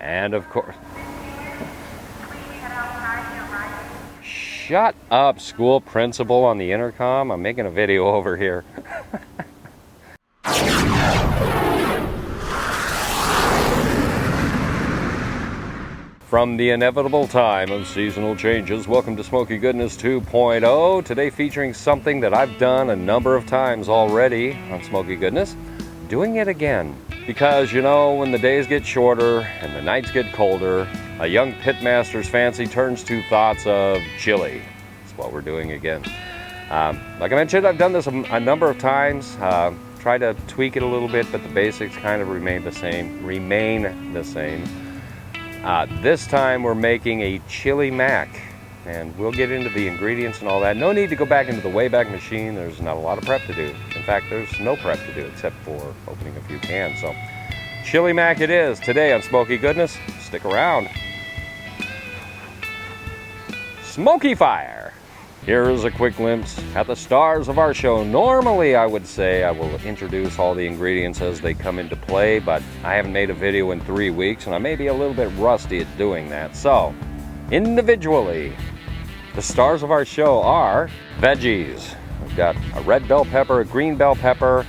And of course... Shut up, school principal on the intercom. I'm making a video over here. From the inevitable time of seasonal changes, welcome to Smokey Goodness 2.0. Today featuring something that I've done a number of times already on Smokey Goodness. Doing it again. Because, you know, when the days get shorter and the nights get colder, a young pitmaster's fancy turns to thoughts of chili. That's what we're doing again. Like I mentioned, I've done this a number of times. Try to tweak it a little bit, but the basics kind of remain the same. This time we're making a chili mac, and we'll get into the ingredients and all that. No need to go back into the Wayback Machine. There's not a lot of prep to do. In fact, there's no prep to do except for opening a few cans. So chili mac it is today on Smokey Goodness. Stick around. Smoky fire. Here is a quick glimpse at the stars of our show. Normally, I would say I will introduce all the ingredients as they come into play, but I haven't made a video in 3 weeks, and I may be a little bit rusty at doing that. So, individually, the stars of our show are veggies. We've got a red bell pepper, a green bell pepper,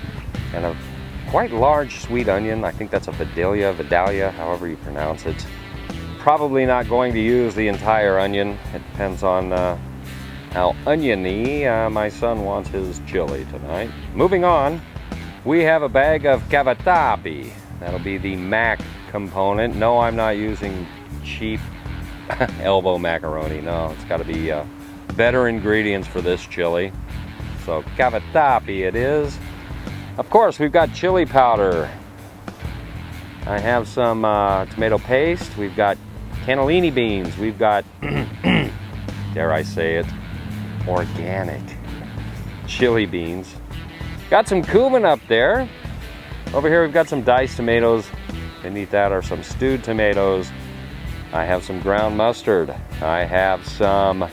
and a quite large sweet onion. I think that's a Vidalia, however you pronounce it. Probably not going to use the entire onion. It depends on how oniony my son wants his chili tonight. Moving on, we have a bag of cavatappi. That'll be the mac component. No, I'm not using cheap elbow macaroni. No, it's got to be better ingredients for this chili. So cavatappi it is. Of course, we've got chili powder. I have some tomato paste. We've got cannellini beans. We've got, dare I say it, organic chili beans. Got some cumin up there. Over here we've got some diced tomatoes. Beneath that are some stewed tomatoes. I have some ground mustard. I have some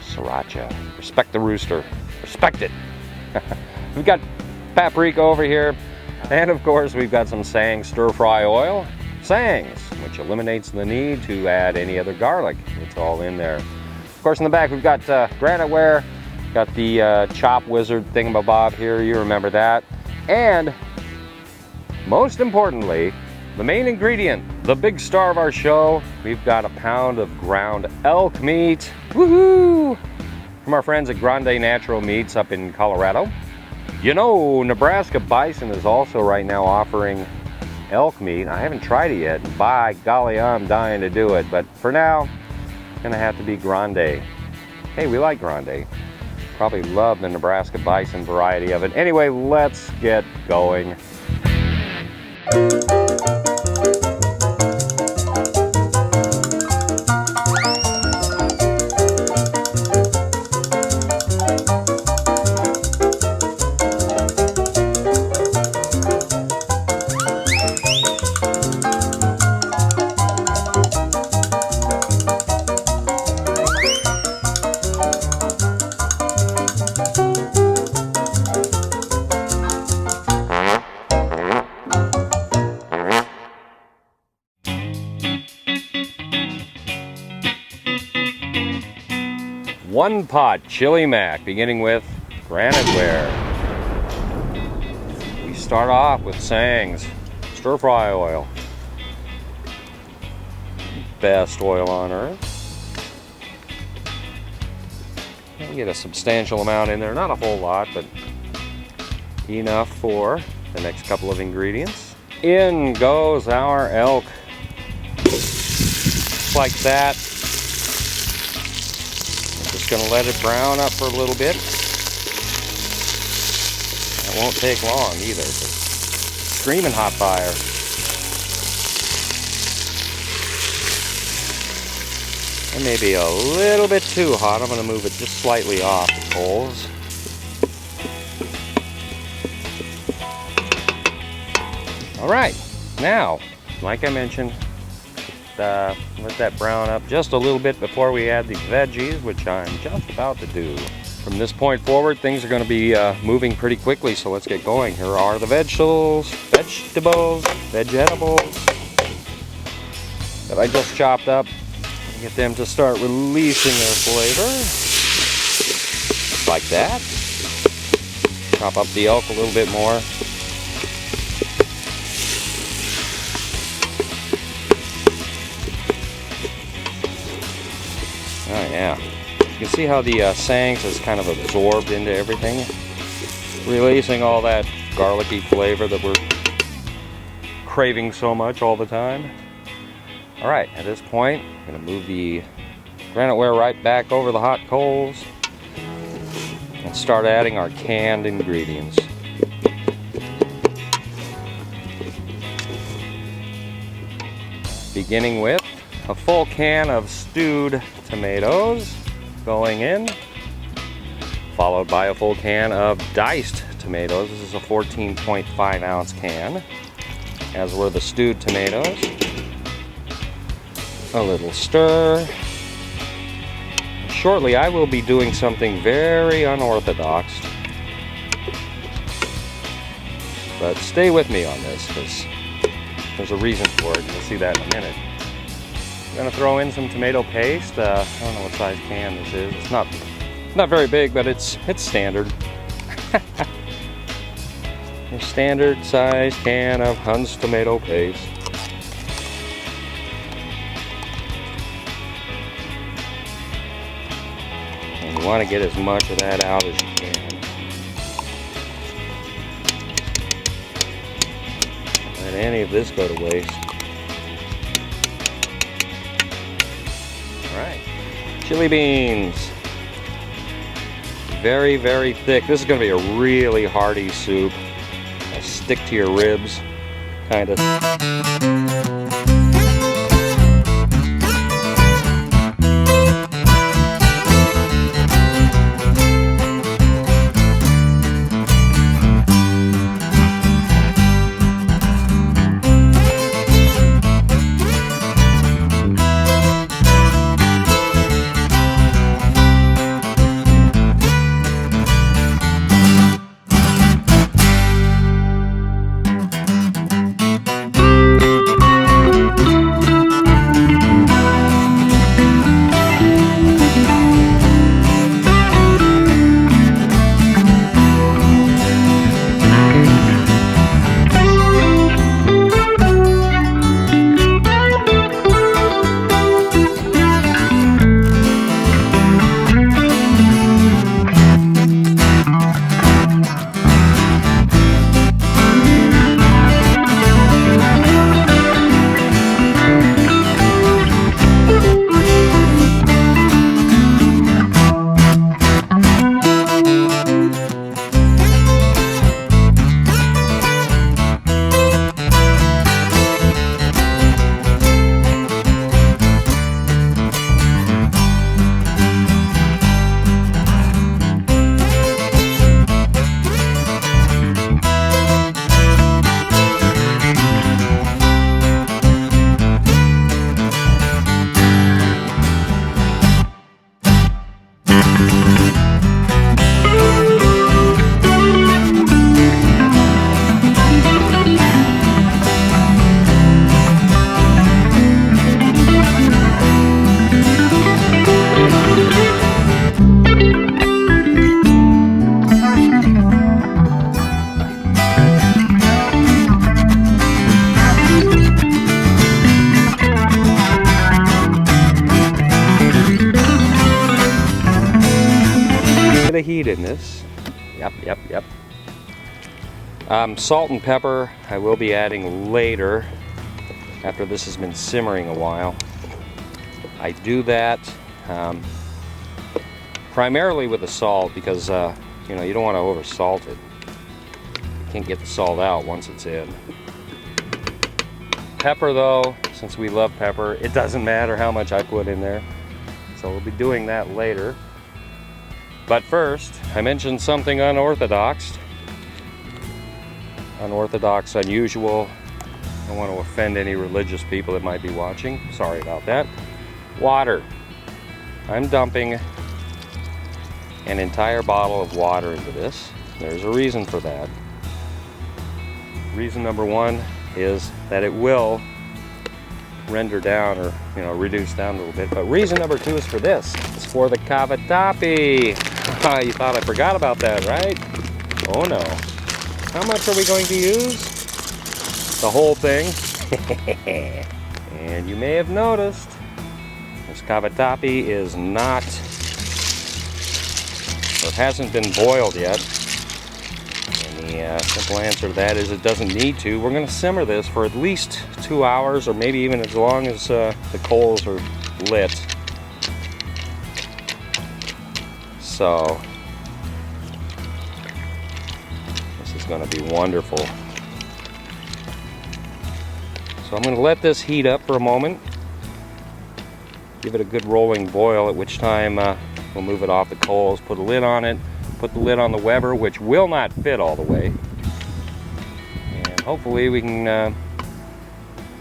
sriracha. Respect the rooster. Respect it. We've got paprika over here. And of course we've got some Sang stir-fry oil. Sangs, which eliminates the need to add any other garlic. It's all in there. Of course, in the back, we've got graniteware, got the Chop Wizard thingamabob here, you remember that. And, most importantly, the main ingredient, the big star of our show, we've got a pound of ground elk meat. Woohoo! From our friends at Grande Natural Meats up in Colorado. You know, Nebraska Bison is also right now offering elk meat. I haven't tried it yet. By golly, I'm dying to do it. But for now, gonna have to be Grande. Hey, we like Grande. Probably love the Nebraska Bison variety of it. Anyway, let's get going. One pot chili mac, beginning with graniteware. We start off with Sang's stir-fry oil. Best oil on earth. We'll get a substantial amount in there, not a whole lot, but enough for the next couple of ingredients. In goes our elk. Just like that. Gonna let it brown up for a little bit. It won't take long either. Screaming hot fire. It may be a little bit too hot. I'm gonna move it just slightly off the coals. All right, now, like I mentioned, let that brown up just a little bit before we add the veggies, which I'm just about to do. From this point forward, things are going to be moving pretty quickly, so let's get going. Here are the vegetables. that I just chopped up. Get them to start releasing their flavor. Just like that. Chop up the elk a little bit more. Oh yeah. You can see how the sangs is kind of absorbed into everything, releasing all that garlicky flavor that we're craving so much all the time. All right, at this point, I'm gonna move the graniteware right back over the hot coals and start adding our canned ingredients. Beginning with a full can of stewed tomatoes going in, followed by a full can of diced tomatoes. This is a 14.5 ounce can, as were the stewed tomatoes. A little stir. Shortly, I will be doing something very unorthodox, but stay with me on this because there's a reason for it. You'll see that in a minute. I'm gonna throw in some tomato paste. I don't know what size can this is. It's not very big, but it's standard. A standard size can of Hunt's tomato paste. And you want to get as much of that out as you can. Don't let any of this go to waste. Alright, chili beans. Very, very thick. This is going to be a really hearty soup. It'll stick to your ribs, kind of. Of heat in this. Yep. Salt and pepper I will be adding later after this has been simmering a while. I do that primarily with the salt because you know, you don't want to over salt it. You can't get the salt out once it's in. Pepper though, since we love pepper, it doesn't matter how much I put in there. So we'll be doing that later. But first, I mentioned something unorthodox. Unusual. I don't want to offend any religious people that might be watching. Sorry about that. Water. I'm dumping an entire bottle of water into this. There's a reason for that. Reason number one is that it will render down or, you know, reduce down a little bit. But reason number 2 is for this. It's for the cavatappi. You thought I forgot about that, right? Oh no. How much are we going to use? The whole thing. And you may have noticed this cavatappi is not, or hasn't been boiled yet. And the simple answer to that is it doesn't need to. We're going to simmer this for at least 2 hours, or maybe even as long as the coals are lit. So this is going to be wonderful. So I'm going to let this heat up for a moment. Give it a good rolling boil, at which time we'll move it off the coals, put a lid on it, put the lid on the Weber, which will not fit all the way. And hopefully we can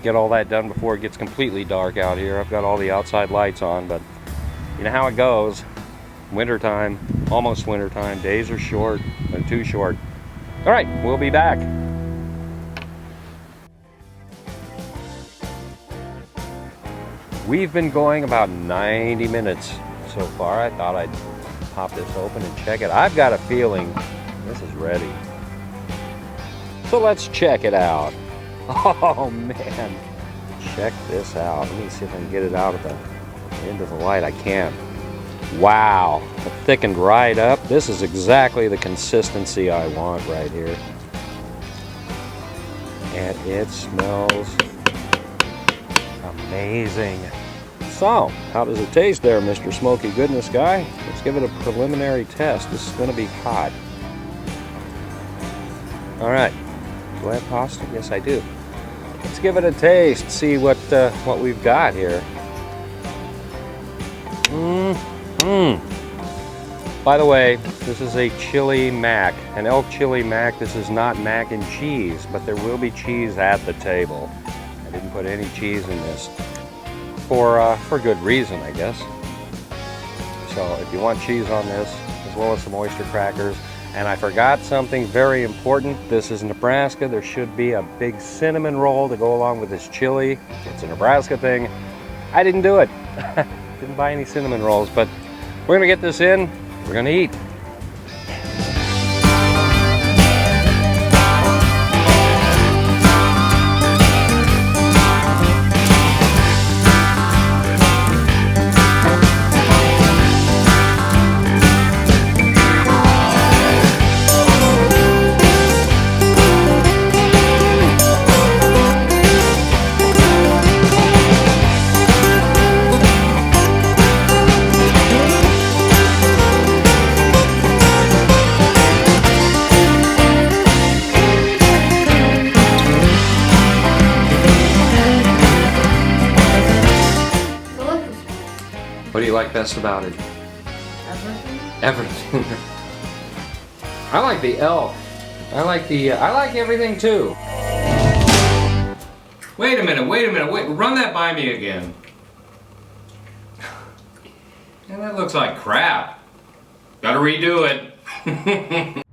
get all that done before it gets completely dark out here. I've got all the outside lights on, but you know how it goes. Wintertime, almost wintertime, days are short, they're too short. All right, we'll be back. We've been going about 90 minutes so far. I thought I'd pop this open and check it. I've got a feeling this is ready. So let's check it out. Oh man, check this out. Let me see if I can get it out of the end of the light. I can. Wow, it thickened right up. This is exactly the consistency I want right here. And it smells amazing. So, how does it taste there, Mr. Smoky Goodness guy? Let's give it a preliminary test. This is going to be hot. All right. Do I have pasta? Yes, I do. Let's give it a taste. See what we've got here. By the way, this is a chili mac, an elk chili mac. This is not mac and cheese, but there will be cheese at the table. I didn't put any cheese in this for good reason, I guess. So if you want cheese on this, as well as some oyster crackers. And I forgot something very important. This is Nebraska. There should be a big cinnamon roll to go along with this chili. It's a Nebraska thing. I didn't do it. Didn't buy any cinnamon rolls, but we're gonna get this in. We're gonna eat. What do you like best about it? Everything. Everything. I like the elk. I like everything too. Wait a minute, run that by me again. And that looks like crap. Gotta redo it.